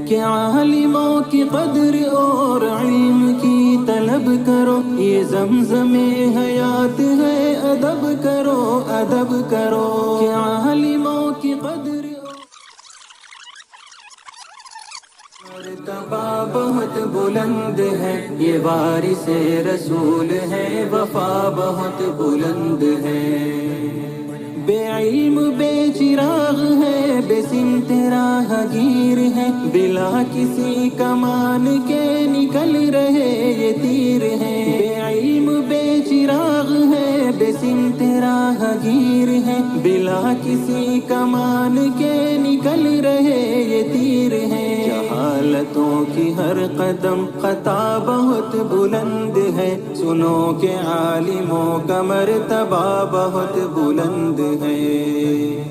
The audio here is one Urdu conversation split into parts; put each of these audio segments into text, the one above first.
کہ عالموں کی قدر اور علم کی طلب کرو، یہ زمزم حیات ہے، ادب کرو ادب کرو، کہ عالموں کی قدر مرتبہ بہت بلند ہے، یہ وارث رسول ہے، وفا بہت بلند ہے۔ بے علم بے چراغ ہے، بے سمت راہ گیر ہے، بلا کسی کمان کے نکل رہے یہ تیر ہے۔ بے علم بے چراغ ہے، بے سمت راہ گیر ہے، بلا کسی کمان کے نکل رہے یہ تیر ہے۔ جہالتوں کی ہر قدم خطا بہت بلند ہے، سنو کہ عالموں کا مرتبہ بہت بلند ہے،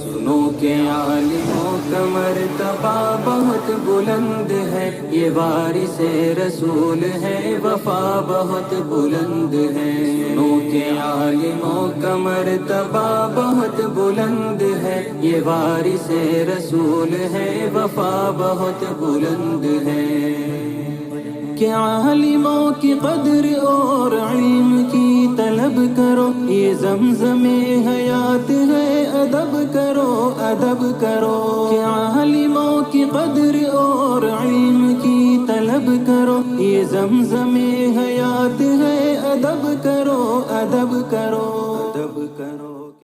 سنو کہ عالموں کا مرتبہ بہت بلند ہے، یہ وارث رسول ہے، وفا بہت بلند ہے۔ سنو کہ عالموں کا مرتبہ بہت بلند ہے، یہ وارث رسول ہے، وفا بہت بلند ہے۔ کہ عالموں کی قدر اور علم کی طلب کرو، یہ زمزم حیات ہے، ادب کرو ادب کرو، کہ عالموں کی قدر اور علم کی طلب کرو، یہ زمزم حیات ہے، ادب کرو ادب کرو۔